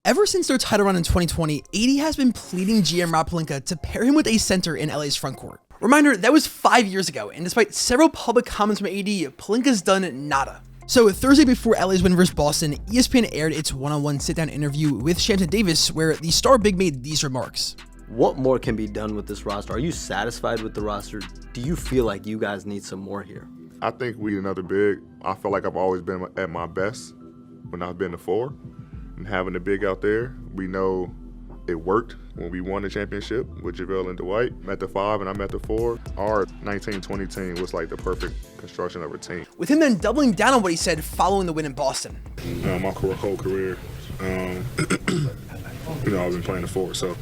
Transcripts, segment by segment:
Ever since their title run in 2020, AD has been pleading GM Rob Pelinka to pair him with a center in LA's front court. Reminder, that was 5 years ago, and despite several public comments from AD, Pelinka's done nada. So Thursday before LA's win versus Boston, ESPN aired its one-on-one sit-down interview with Shannon Davis, where the star big made these remarks. What more can be done with this roster? Are you satisfied with the roster? Do you feel like you guys need some more here? I think we need another big. I feel like I've always been at my best when I've been the 4. And having the big out there, we know it worked when we won the championship with JaVale and Dwight. I'm at the 5 and I'm at the 4. Our 19-20 team was like the perfect construction of a team. With him then doubling down on what he said following the win in Boston. My whole career, I've been playing the 4, so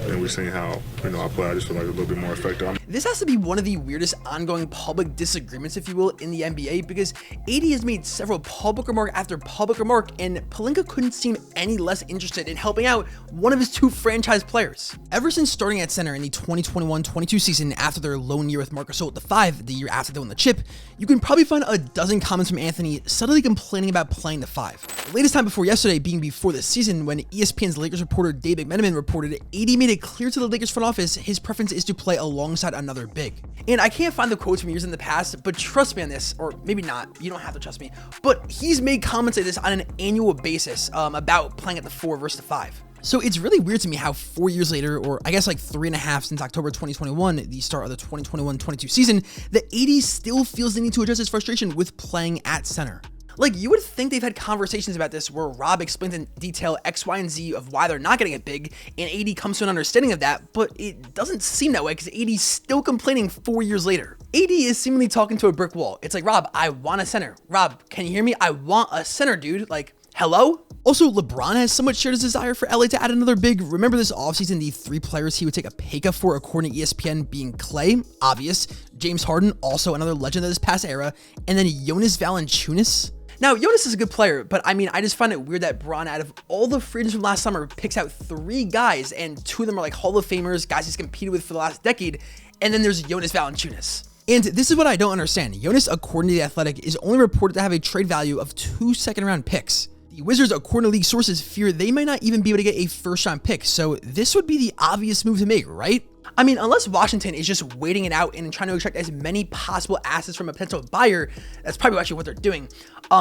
and we're seeing how I play. I just feel like a little bit more effective. This has to be one of the weirdest ongoing public disagreements, if you will, in the NBA, because AD has made several public remark after public remark, and Pelinka couldn't seem any less interested in helping out one of his 2 franchise players. Ever since starting at center in the 2021-22 season after their lone year with Marc Gasol at the 5, the year after they won the chip, you can probably find a dozen comments from Anthony subtly complaining about playing the 5. The latest time before yesterday being before the season, when ESPN's Lakers reporter Dave McMenamin reported AD made it clear to the Lakers front office his preference is to play alongside another big. And I can't find the quotes from years in the past, but trust me on this, or maybe not, you don't have to trust me, but he's made comments like this on an annual basis about playing at the 4 versus the 5. So it's really weird to me how 4 years later, or I guess like 3.5 since October 2021, the start of the 2021-22 season, that AD still feels the need to address his frustration with playing at center. Like, you would think they've had conversations about this where Rob explains in detail X, Y, and Z of why they're not getting it big, and AD comes to an understanding of that, but it doesn't seem that way because AD's still complaining 4 years later. AD is seemingly talking to a brick wall. It's like, Rob, I want a center. Rob, can you hear me? I want a center, dude. Like, hello? Also, LeBron has somewhat shared his desire for LA to add another big. Remember this offseason, the 3 players he would take a pay cut for, according to ESPN, being Clay, obvious, James Harden, also another legend of this past era, and then Jonas Valanciunas. Now, Jonas is a good player, but I mean, I just find it weird that Bron, out of all the free agents from last summer, picks out 3 guys, and 2 of them are like Hall of Famers, guys he's competed with for the last decade, and then there's Jonas Valanciunas. And this is what I don't understand. Jonas, according to The Athletic, is only reported to have a trade value of 2 second-round picks. The Wizards, according to league sources, fear they might not even be able to get a first-round pick, so this would be the obvious move to make, right? I mean, unless Washington is just waiting it out and trying to extract as many possible assets from a potential buyer, that's probably actually what they're doing.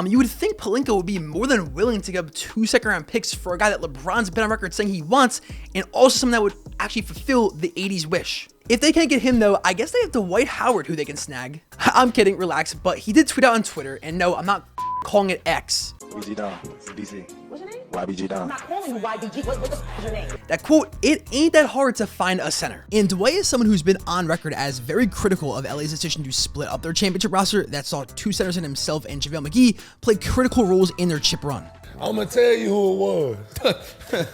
You would think Pelinka would be more than willing to give up 2 second-round picks for a guy that LeBron's been on record saying he wants, and also someone that would actually fulfill the 80s wish. If they can't get him, though, I guess they have Dwight Howard who they can snag. I'm kidding, relax, but he did tweet out on Twitter, and no, I'm not calling it X. YBG Don, DC. What's your name? YBG Don. I'm not calling you YBG. What the f is your name? That quote, it ain't that hard to find a center. And Dwight is someone who's been on record as very critical of LA's decision to split up their championship roster that saw 2 centers in himself and JaVale McGee play critical roles in their chip run. I'm gonna tell you who it was.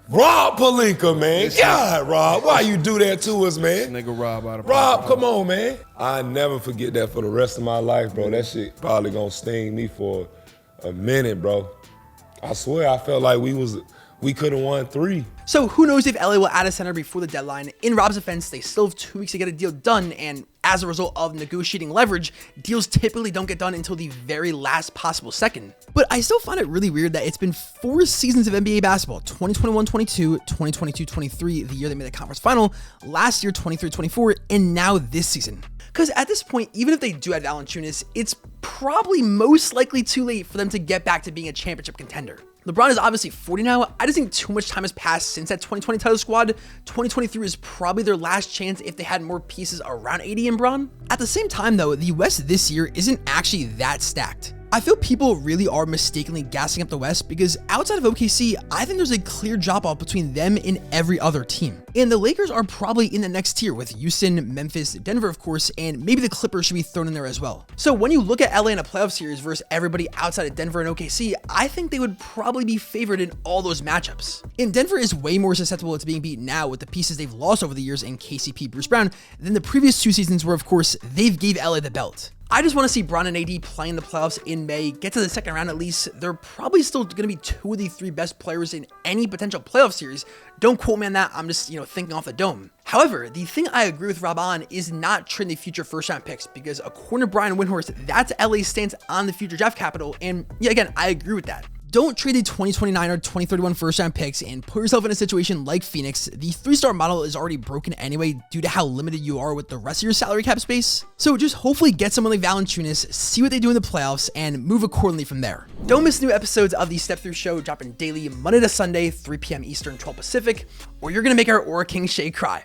Rob Pelinka, man. God, Rob, why you do that to us, man? Nigga Rob out of Rob, come on, man. I never forget that for the rest of my life, bro. That shit probably gonna sting me for a minute, bro. I swear, I felt like we could have won 3. So who knows if LA will add a center before the deadline. In Rob's defense, they still have 2 weeks to get a deal done, and as a result of negotiating leverage, deals typically don't get done until the very last possible second. But I still find it really weird that it's been 4 seasons of NBA basketball, 2021-22, 2022-23, the year they made the conference final, last year 23-24, and now this season. Because at this point, even if they do add Valanciunas, it's probably most likely too late for them to get back to being a championship contender. LeBron is obviously 40 now. I just think too much time has passed since that 2020 title squad. 2023 is probably their last chance if they had more pieces around AD and Bron. At the same time though, the West this year isn't actually that stacked. I feel people really are mistakenly gassing up the West because outside of OKC, I think there's a clear drop-off between them and every other team. And the Lakers are probably in the next tier with Houston, Memphis, Denver, of course, and maybe the Clippers should be thrown in there as well. So when you look at LA in a playoff series versus everybody outside of Denver and OKC, I think they would probably be favored in all those matchups. And Denver is way more susceptible to being beaten now with the pieces they've lost over the years in KCP, Bruce Brown, than the previous 2 seasons where, of course, they've gave LA the belt. I just want to see Bron and AD playing the playoffs in May, get to the second round at least. They're probably still going to be 2 of the 3 best players in any potential playoff series. Don't quote me on that. I'm just, thinking off the dome. However, the thing I agree with Rob on is not trading the future first round picks because according to Brian Windhorst, that's LA's stance on the future draft capital. And yeah, again, I agree with that. Don't trade the 2029 or 2031 first-round picks and put yourself in a situation like Phoenix. The 3-star model is already broken anyway due to how limited you are with the rest of your salary cap space. So just hopefully get someone like Valanciunas, see what they do in the playoffs, and move accordingly from there. Don't miss new episodes of the Step Through Show dropping daily Monday to Sunday, 3 p.m. Eastern, 12 Pacific, or you're gonna make our Aura King Shay cry.